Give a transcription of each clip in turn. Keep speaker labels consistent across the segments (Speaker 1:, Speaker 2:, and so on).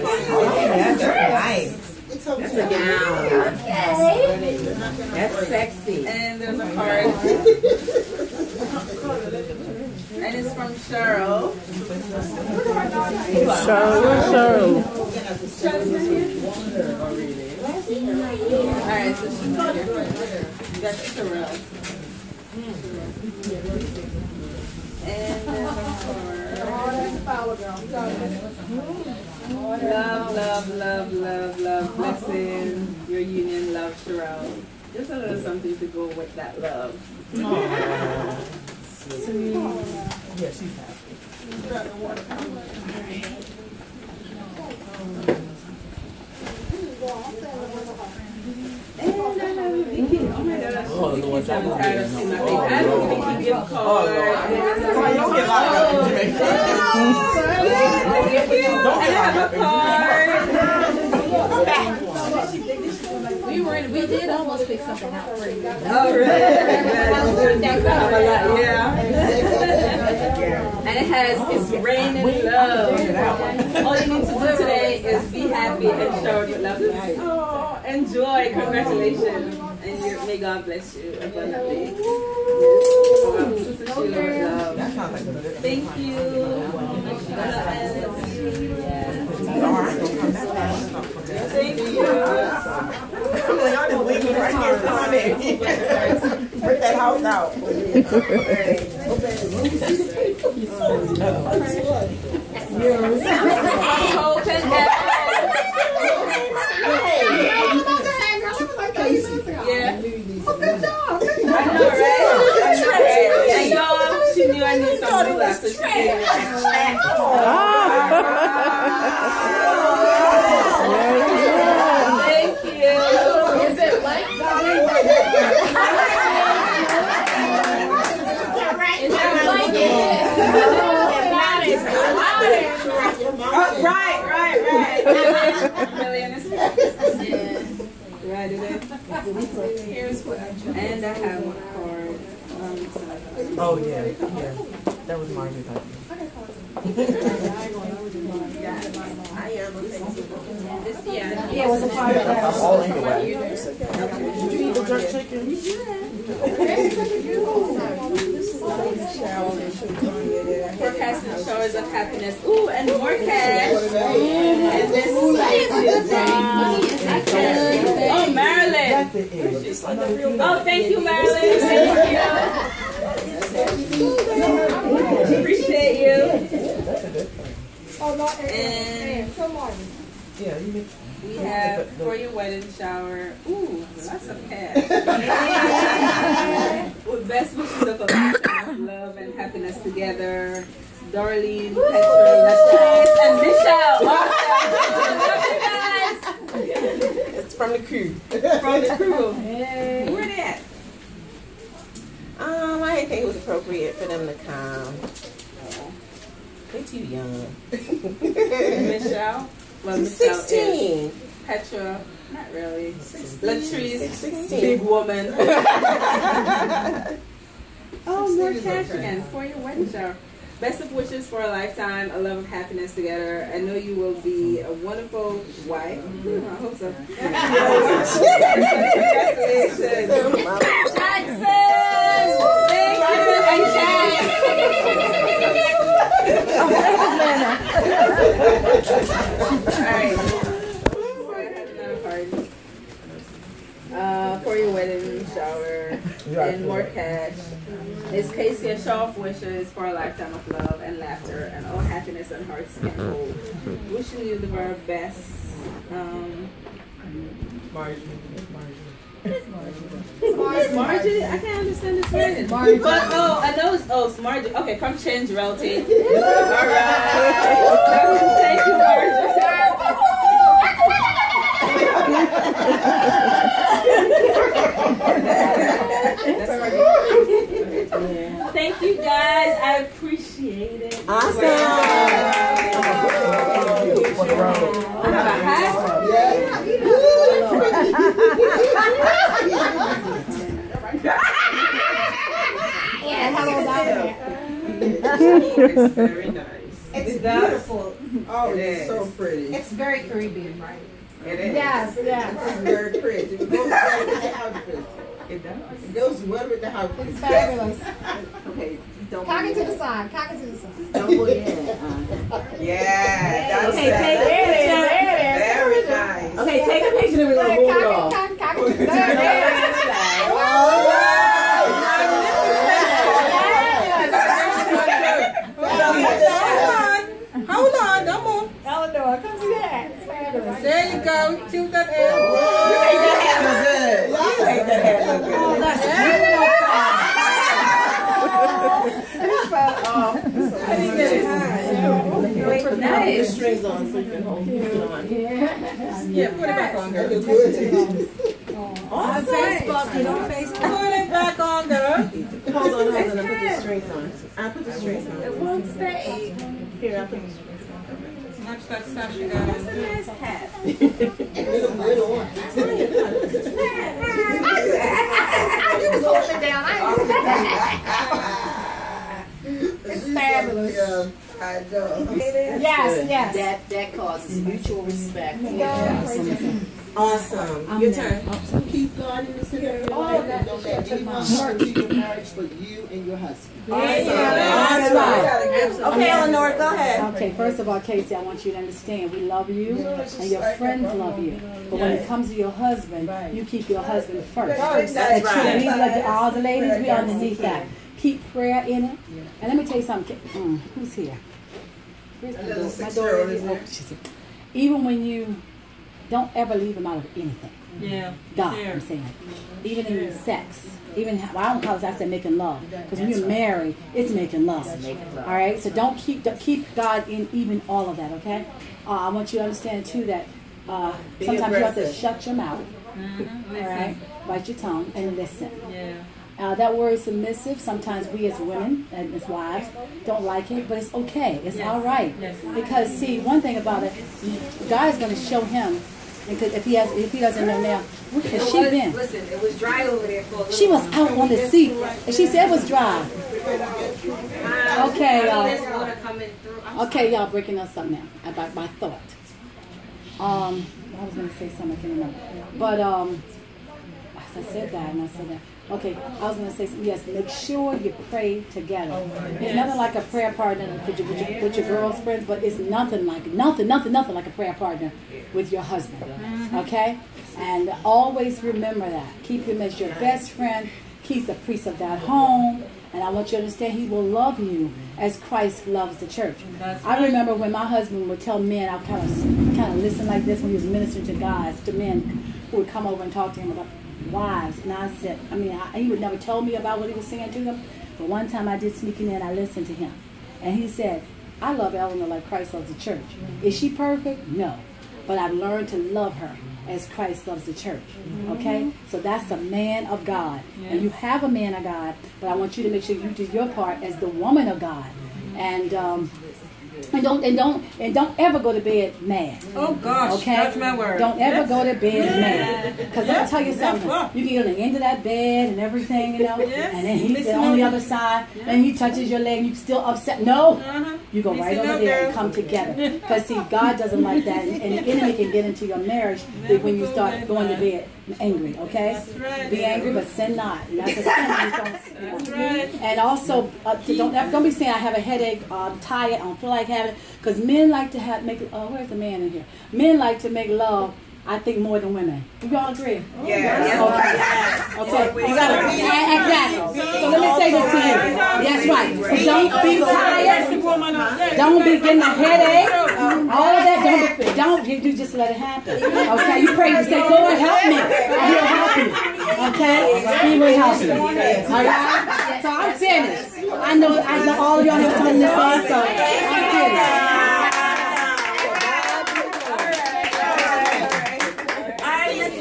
Speaker 1: That's nice. That's a gown.
Speaker 2: Okay.
Speaker 1: That's sexy.
Speaker 3: And there's a card. And it's from Cheryl.
Speaker 4: Cheryl.
Speaker 3: Alright, so she's not here. That's Cheryl. And there's a card. Love, blessing your union, love, Cheryl. Just a little something to go with that love.
Speaker 1: Yeah, she's happy.
Speaker 3: And I have a Vicky. Oh my gosh.
Speaker 1: Oh, Lord,
Speaker 3: I'm tired of seeing my baby. I have a Vicky gift card.
Speaker 1: Don't get locked up in Jamaica. Don't get locked up in
Speaker 2: We did almost pick something out for you.
Speaker 3: Oh, really? Yeah. And it has It's Raining Love. All you need to do today is be happy and shower with love. Oh, enjoy. Congratulations. And may God bless you abundantly. Sister Sheila with love. Thank you. Thank you.
Speaker 1: Y'all just leaving right here. Break that house out.
Speaker 3: And y'all, she knew I needed some blue after she did. Thank you.
Speaker 2: Is it like Right. Here's what I drew. And I have one card.
Speaker 1: Oh, yeah. That was Margaret's idea.
Speaker 2: Yeah, it was a part of that.
Speaker 1: All anyway.
Speaker 2: Did you eat the jerk chicken?
Speaker 3: Forecasting showers of happiness. Ooh, and more cash. And this is oh, Marilyn. Oh, thank you, Marilyn. Thank you. Appreciate you. And we have for your wedding shower. Ooh, lots of cash. With best wishes of a lifetime of love and happiness together. Darlene, Petra, Latrice, and Michelle.
Speaker 1: It's from the crew.
Speaker 3: From the crew. Hey. Where they at?
Speaker 1: I didn't think it was appropriate for them to come. They're too young.
Speaker 3: Michelle? Well, Michelle
Speaker 1: 16.
Speaker 3: Petra, not really.
Speaker 1: 16.
Speaker 3: Latrice,
Speaker 1: 16.
Speaker 3: big woman. Oh, more cash again for your wedding shower. Best of wishes for a lifetime, a love of happiness together. I know you will be a wonderful wife. I hope so. Congratulations. Jackson! Thank you. And Alright. For your wedding shower and more cash. It's Casey a show of wishes for a lifetime of love and laughter and all happiness and hearts can hold. Wishing you the very best. Margie. I can't understand this word. But I know it's Margie. Okay, from Change Realty. Alright. Thank you, Margie. Thank you guys. I appreciate it.
Speaker 1: Awesome.
Speaker 3: I have a hat.
Speaker 2: Yeah, how about that?
Speaker 3: It's very nice.
Speaker 1: It's beautiful.
Speaker 4: Oh,
Speaker 1: It
Speaker 4: it's
Speaker 1: is.
Speaker 4: so pretty.
Speaker 2: It's very Caribbean, right?
Speaker 1: It is.
Speaker 2: Yes, yes.
Speaker 4: It's very pretty. It goes well with the outfit.
Speaker 1: It does.
Speaker 4: It goes well with the outfit.
Speaker 2: It's fabulous.
Speaker 5: Okay, don't
Speaker 2: Cock it
Speaker 5: move
Speaker 2: to the side. Cock it to the side.
Speaker 5: Don't move your head.
Speaker 1: Yeah, that's
Speaker 3: Okay,
Speaker 1: it.
Speaker 3: take it.
Speaker 1: Very nice.
Speaker 3: Okay, take a picture and we're gonna move it off.
Speaker 2: Cock it to the side.
Speaker 4: Hold on, don't move.
Speaker 2: Eleanor, come see that. It's fabulous.
Speaker 4: There you go. Tilt that head.
Speaker 1: You make that hair look good.
Speaker 2: Oh, that's
Speaker 1: Put the strings on so you can hold it on.
Speaker 4: Yeah, put it back on, girl.
Speaker 1: On Facebook, get on Facebook.
Speaker 4: Put it back on, girl.
Speaker 1: Hold on, I put the strings on. I put the strings on.
Speaker 3: It won't stay.
Speaker 1: Here, I put the strings on.
Speaker 4: Watch that sash you got on.
Speaker 3: Nice hat.
Speaker 2: You was holding it down. It's fabulous.
Speaker 4: Yeah, I know.
Speaker 2: Yes, yes.
Speaker 5: That causes mutual respect.
Speaker 1: Awesome. Your turn.
Speaker 4: Keep God in the center of your life. Don't let anyone hurt your marriage but you and your husband.
Speaker 1: Awesome. Okay, Eleanor, go ahead.
Speaker 6: Okay, first of all, Casey, I want you to understand we love you and your friends love you. But when it comes to your husband, you keep your husband first.
Speaker 1: That's right.
Speaker 6: We like all the ladies, we underneath that. Keep prayer in it. And let me tell you something. Who's here? Where's my daughter? My daughter is she's here. Even when you don't ever leave him out of anything.
Speaker 4: Yeah.
Speaker 6: God, I'm saying. Even in sex. Even, well, I don't call it, I said making love. Because when you're married, it's making love. All right? So don't keep God in even all of that, okay? I want you to understand, too, that sometimes you have to shut your mouth. All right? Bite your tongue and listen.
Speaker 4: Yeah.
Speaker 6: That word submissive, sometimes we as women and as wives don't like it, but it's okay. It's all right. Because, see, one thing about it, God is going to show him, because if he doesn't know now, where has she been?
Speaker 3: Listen, it was dry over there for a little
Speaker 6: She was out on the sea, and she said it was dry. Okay,
Speaker 3: There's water coming through.
Speaker 6: okay, y'all breaking us up now about my thought. I was going to say something, I can't remember. But, I said that, and I said that. Okay, I was going to say, yes, make sure you pray together. It's nothing like a prayer partner with your girls' friends, but it's nothing like a prayer partner with your husband. Okay? And always remember that. Keep him as your best friend. He's the priest of that home. And I want you to understand he will love you as Christ loves the church. I remember when my husband would tell men, I kind of listen like this when he was ministering to guys, to men who would come over and talk to him about wives. And I said, he would never tell me about what he was saying to them. But one time I did sneak in and I listened to him. And he said, I love Eleanor like Christ loves the church. Is she perfect? No. But I've learned to love her as Christ loves the church. Okay? So that's a man of God. And you have a man of God, but I want you to make sure you do your part as the woman of God. And don't ever go to bed mad.
Speaker 4: Oh gosh,
Speaker 6: okay?
Speaker 4: That's my word.
Speaker 6: Don't ever go to bed mad. Because let me tell you something. You can get on the end of that bed and everything, you know, and then he's on the other side, and he touches your leg and you're still upset. No! You go right over there and come together. Because see, God doesn't like that, and the enemy can get into your marriage when you start going to bed angry, okay? Be angry, but sin not. And that's a sin. And also, don't be saying I have a headache, I'm tired, I don't feel like having it. Because men like to where's the man in here? Men like to make love, I think, more than women. Do y'all agree?
Speaker 1: Yeah.
Speaker 6: Okay. You gotta, exactly. So let me say this to you. That's right. So don't be tired. Don't be getting a headache. All of that. Don't you just let it happen. Okay. You pray. You say, Lord, help me. And He'll help you. Okay. He will help you. All right. So I'm finished. I know all of y'all know something to say. So I'm finished.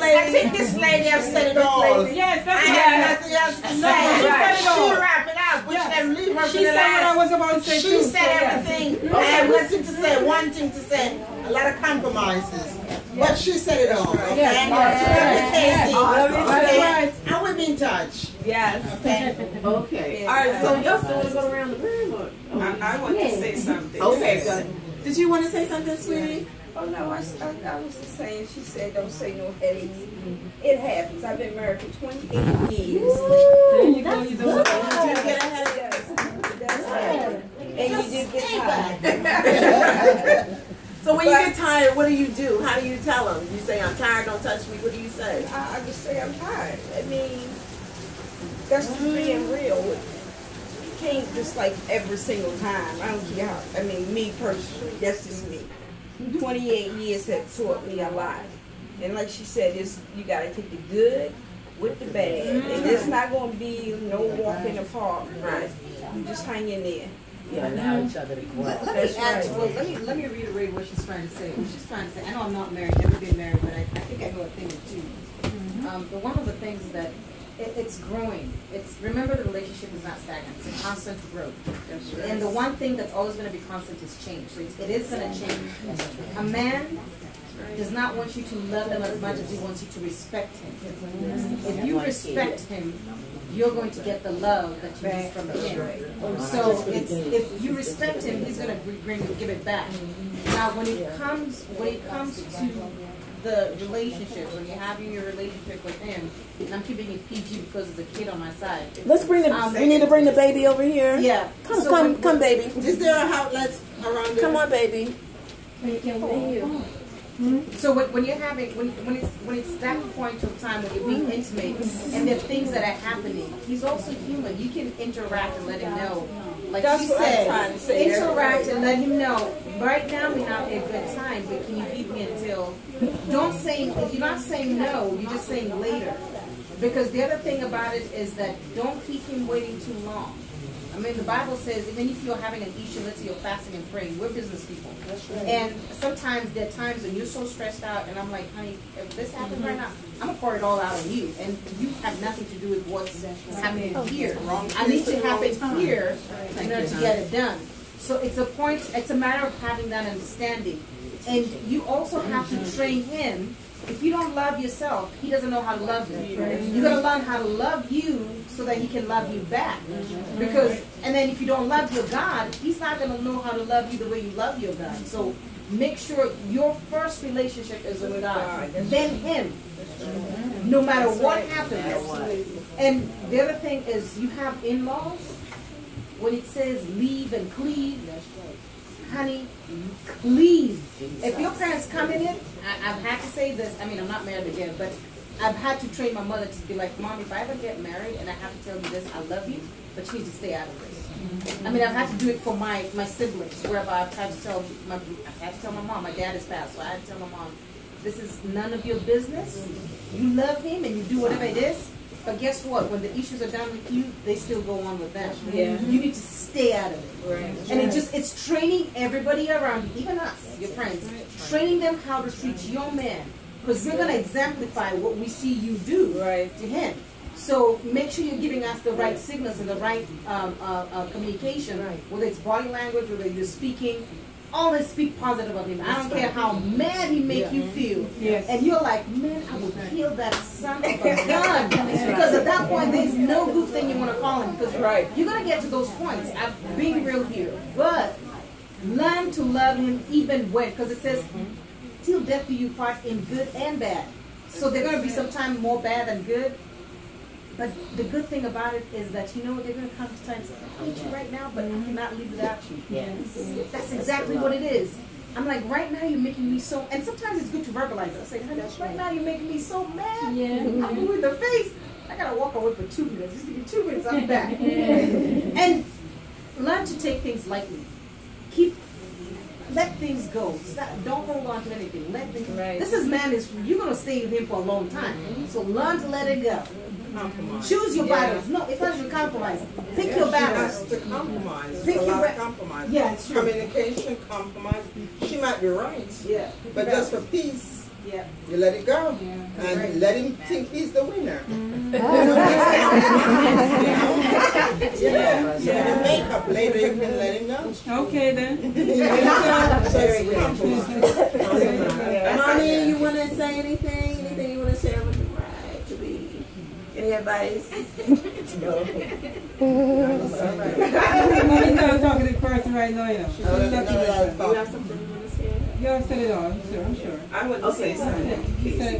Speaker 1: I think this lady has said it all.
Speaker 4: Yes,
Speaker 1: I have nothing else to say. She wrapped it up. We should have leave her for the last.
Speaker 4: She said what I was about to say.
Speaker 1: She said everything. I have nothing to say. One thing to say. A lot of compromises. But she said it all. Okay? I will be in touch.
Speaker 3: Yes.
Speaker 5: Okay.
Speaker 3: All right, so y'all still want to go around the room? Or?
Speaker 1: I want to say something.
Speaker 5: Okay, good.
Speaker 1: Did you want to say something, sweetie?
Speaker 2: Oh no, I was just saying, she said don't say no headaches. It happens. I've been married for 28 years.
Speaker 3: There you go. You
Speaker 1: Did you get a headache?
Speaker 2: That's right. And you do get tired.
Speaker 1: So when you get tired, what do you do? How do you tell them? You say, I'm tired, don't touch me. What do you say?
Speaker 2: I just say I'm tired. I mean, that's just being real. You can't just like every single time. I don't care how. I mean, me personally, that's just me. 28 years have taught me a lot. And like she said, you got to take the good with the bad. And it's not going to be no walk in the park.
Speaker 1: Right.
Speaker 2: You just hang in there.
Speaker 1: Yeah, allow each other to grow.
Speaker 3: Let me
Speaker 2: That's
Speaker 3: add,
Speaker 2: right.
Speaker 3: well, let me reiterate what she's trying to say. What she's trying to say, I know I'm not married, never been married, but I think I know a thing or two. But one of the things is that it's growing. Remember, the relationship is not stagnant. It's a constant growth. And the one thing that's always going to be constant is change. So it is going to change. A man does not want you to love him as much as he wants you to respect him. If you respect him, you're going to get the love that you need from him. So if you respect him, he's going to give it back. Now, when it comes to the relationship, when you're having your relationship with him, and I'm keeping it PG because there's a kid on my side.
Speaker 1: Let's bring the. We need to bring the baby over here.
Speaker 3: Yeah.
Speaker 1: Come, baby.
Speaker 4: Is there a outlet around
Speaker 1: Come on, baby.
Speaker 3: So when you're having when it's that point of time when you're being intimate and there are things that are happening, he's also human. You can interact and let him know. Like
Speaker 2: That's
Speaker 3: she
Speaker 2: what I'm
Speaker 3: said,
Speaker 2: trying to say.
Speaker 3: interact and let him know. Right now we're not a good time, but can you keep me until? Don't say you're not saying no. You're just saying later. Because the other thing about it is that don't keep him waiting too long. I mean, the Bible says even if you're having an issue, let's say you're fasting and praying, we're business people. And sometimes there are times when you're so stressed out, and I'm like, honey, if this happens right now, I'm going to pour it all out on you. And you have nothing to do with what's happening here. I need to happen here in order to get it done. So it's a matter of having that understanding. And you also have to train him. If you don't love yourself, he doesn't know how to love you. You got to learn how to love you so that he can love you back. And then if you don't love your God, he's not going to know how to love you the way you love your God. So make sure your first relationship is with God, then him, no matter what happens. And the other thing is you have in-laws. When it says leave and cleave, honey, cleave. If your parents come in it, I've had to say this. I mean, I'm not married again, but I've had to train my mother to be like, Mom, if I ever get married and I have to tell you this, I love you, but you need to stay out of this. I mean, I've had to do it for my siblings, wherever I've had to tell my mom, my dad is passed, so I had to tell my mom, this is none of your business. You love him and you do whatever it is. But guess what? When the issues are done with you, they still go on with them. Yeah. You need to stay out of it. Right. And it's training everybody around you, even us, your friends, training them how to treat your man. Because we're going to exemplify what we see you do to him. So make sure you're giving us the right signals and the right communication, whether it's body language, whether you're speaking. Always speak positive of him. I don't care how mad he make you feel. Yes. And you're like, man, I would kill that son of a gun. Because at that point, there's no good thing you want to call him. Because you're going to get to those points. I'm being real here. But learn to love him even when, because it says, till death do you part in good and bad. So they're going to be sometimes more bad than good. But the good thing about it is that, you know, they're going to come to time and say, I hate you right now, but I cannot live without you. Yes. That's exactly what it is. I'm like, right now you're making me so, and sometimes it's good to verbalize it. I say, honey, right now you're making me so mad. Yeah. I'm moving the face. I got to walk away for 2 minutes. Just give me 2 minutes, I'm back. And learn to take things lightly. Let things go. Don't hold on to anything. Let things. This is you're going to stay with him for a long time. So learn to let it go. Compromise. Choose your battles. No, it's not even compromise. Pick your battles.
Speaker 4: She has to compromise.
Speaker 3: Pick your
Speaker 4: compromise.
Speaker 3: Yeah, it's true.
Speaker 4: Communication, compromise. She might be right.
Speaker 3: Yeah.
Speaker 4: But just for peace,
Speaker 3: you
Speaker 4: let it go. And let him think he's the winner. Makeup later, you can let him know.
Speaker 1: Okay then.
Speaker 4: Mommy,
Speaker 1: you want to say anything? Anything you want to share with the bride to be? Any advice? No.
Speaker 7: Mommy not talking to the person right now, you know.
Speaker 1: You have something?
Speaker 7: Yeah, said it all, I'm sure.
Speaker 1: I want to say something.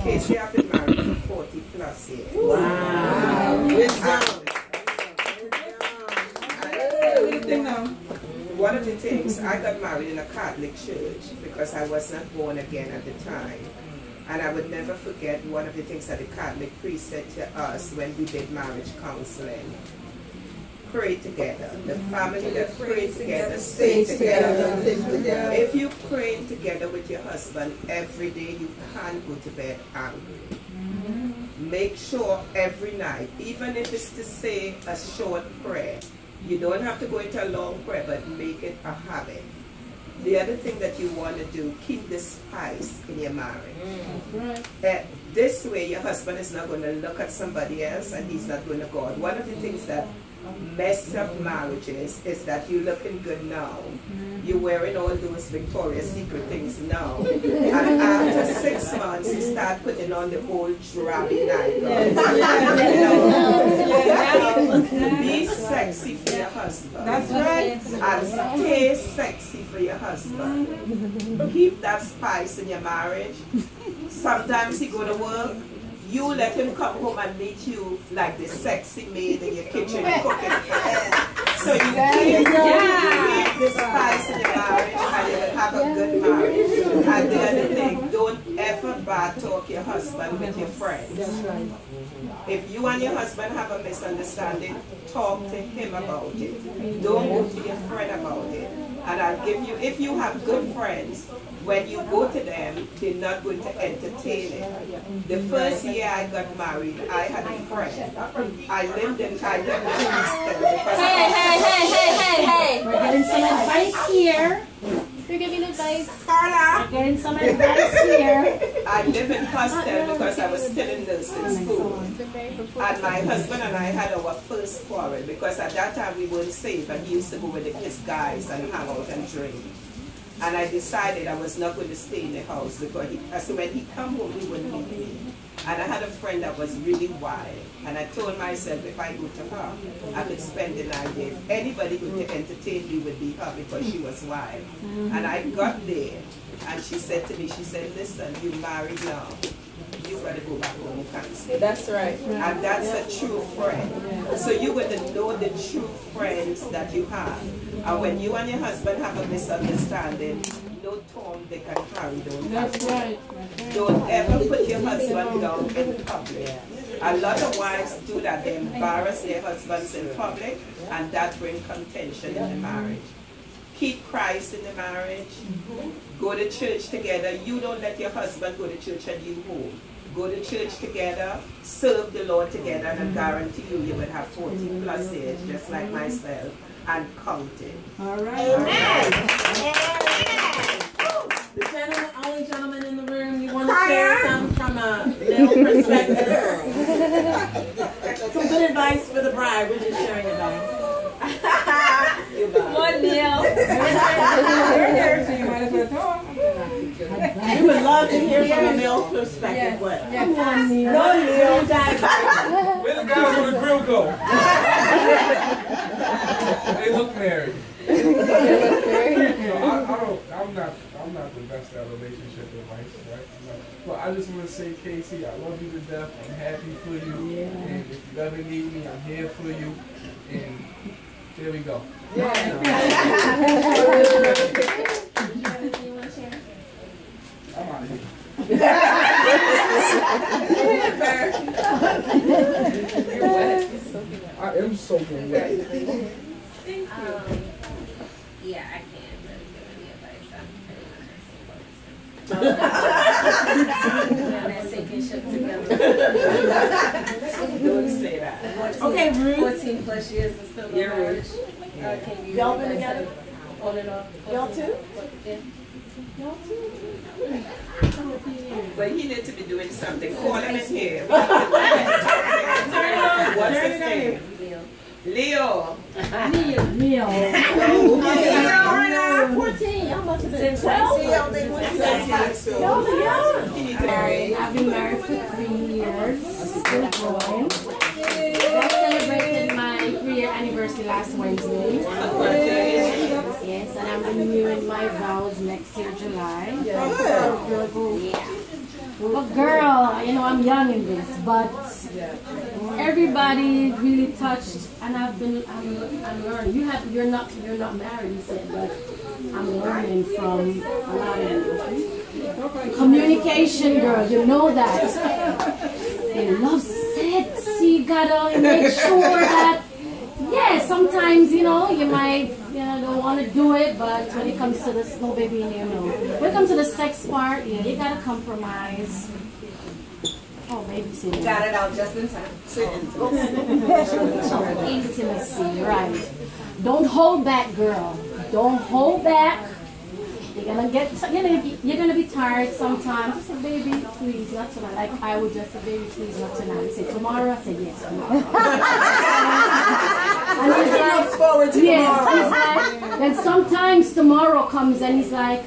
Speaker 1: Casey, I've been married for 40 plus years. Wow. One of the things, I got married in a Catholic church because I was not born again at the time. And I would never forget one of the things that the Catholic priest said to us when we did marriage counseling. Pray together. The family that prays together stays together. If you pray together with your husband every day, you can't go to bed angry. Make sure every night, even if it's to say a short prayer, you don't have to go into a long prayer, but make it a habit. The other thing that you want to do, keep the spice in your marriage. This way, your husband is not going to look at somebody else and he's not going to go out. One of the things that messed up marriages is that you're looking good now. You're wearing all those Victoria's Secret things now. And after 6 months, you start putting on the old drabby nightgown. Be sexy for your husband.
Speaker 7: That's right.
Speaker 1: And stay sexy for your husband. Keep that spice in your marriage. Sometimes he go to work. You let him come home and meet you like the sexy maid in your kitchen cooking for him. So you keep the spice in your marriage and you will have a good marriage. And the other thing, don't ever bad talk your husband with your friends. If you and your husband have a misunderstanding, talk to him about it. Don't go to your friend about it. And I'll give you, if you have good friends, when you go to them, they're not going to entertain it. The first year I got married, I had a friend. I lived in Houston because
Speaker 6: Hey. We're getting some advice here. You're giving advice. Carla. We're getting some advice here.
Speaker 1: I live in Houston because I was still in nursing school. And my husband and I had our first quarrel because at that time we weren't safe and he used to go with his guys and hang out and drink. And I decided I was not going to stay in the house because when he come home, he wouldn't meet me. And I had a friend that was really wild. And I told myself if I go to her, I could spend the night there. If anybody would entertain me would be her because she was wild. And I got there and she said to me, she said, listen, you married now. You got to go back home, you can't stay.
Speaker 3: That's right.
Speaker 1: And that's a true friend. So you got to know the true friends that you have. And when you and your husband have a misunderstanding, no Tom, they can carry, don't have.
Speaker 7: That's right.
Speaker 1: Don't ever put your husband down in public. A lot of wives do that. They embarrass their husbands in public, and that brings contention in the marriage. Keep Christ in the marriage. Go to church together. You don't let your husband go to church and you home. Go to church together, serve the Lord together, and I guarantee you, you will have 40 plus years, just like myself, and counting.
Speaker 7: All right.
Speaker 1: Amen.
Speaker 3: The gentleman, only gentleman in the room, you want to share something from a male perspective? Some good advice for the bride. We're just sharing advice. Come on, Neil. We would love to hear from a male perspective. What? Come on, Neil. No, Neil.
Speaker 8: Where the guys on the grill go? They look married. I'm not the best at relationship advice, right? But I just want to say, Casey, I love you to death. I'm happy for you. And if you ever need me, I'm here for you. And there we go. I'm out of here. I am soaking wet.
Speaker 9: Yeah, I can't really give any advice. That sinking ship together.
Speaker 1: Don't say that.
Speaker 3: Okay, Ruth.
Speaker 9: 14 plus years is still
Speaker 1: Yeah,
Speaker 9: marriage.
Speaker 1: Ruth.
Speaker 3: Y'all been together?
Speaker 9: On and off.
Speaker 3: Y'all too?
Speaker 9: Yeah.
Speaker 3: Y'all too?
Speaker 1: But he needs to be doing something. Call him in here. What's his name? Leo.
Speaker 6: Neil.
Speaker 3: 14. Y'all must have been
Speaker 1: 12.
Speaker 3: Y'all are young.
Speaker 6: I've been married for 3 years. I celebrated my 3-year anniversary last Wednesday. Yes, and I'm renewing my vows next year, July. But girl, you know I'm young in this, but everybody really touched, and I'm learning. You're not married, you said, but I'm learning from a lot of you. Communication, girl, you know that. They love sex. You gotta make sure that. Yeah, sometimes you might don't want to do it, but when it comes to this, no baby, when it comes to the sex part, yeah, you gotta compromise. Oh, baby,
Speaker 3: Got it out just in time.
Speaker 6: Intimacy, right? Don't hold back, girl. Don't hold back. You're gonna be tired sometimes. Just say, baby, please, not tonight. Like I would just say, baby, please, not tonight. Say tomorrow. I say yes. And he's like,
Speaker 2: forward to tomorrow.
Speaker 6: He's like, then sometimes tomorrow comes and he's like,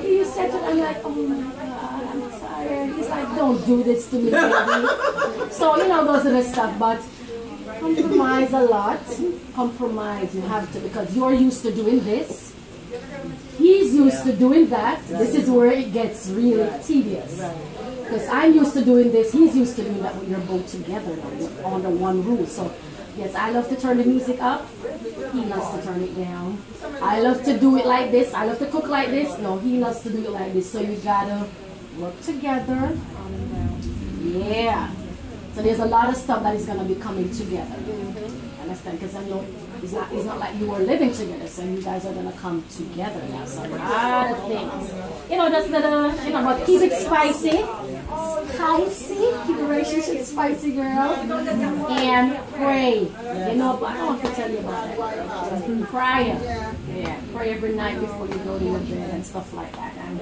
Speaker 6: hey, you said to, I'm like, oh my God, I'm tired. He's like, don't do this to me, baby. So those are the stuff, but compromise a lot. Compromise, you have to, because you're used to doing this. He's used to doing that. This is where it gets really tedious. Because I'm used to doing this. He's used to doing that when you're both together under one roof. So, yes, I love to turn the music up. He loves to turn it down. I love to do it like this. I love to cook like this. No, he loves to do it like this. So you gotta work together. Yeah. So there's a lot of stuff that is gonna be coming together. Understand? Because I know it's not like you were living together, so you guys are gonna come together now. So a lot of things. Just but keep it spicy. Spicy. Keep the relationship spicy, girl. And pray. But I don't want to tell you about that. Prayer. Yeah, pray every night before you go to your bed and stuff like that. And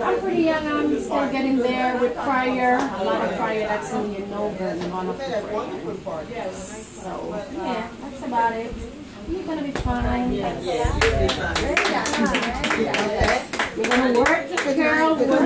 Speaker 6: I'm pretty young. I'm still getting there with prayer. A lot of prayer that's in your girl. You want to pray. So, yeah, that's about it. You're going to be fine. You're going to work, girl. We're going to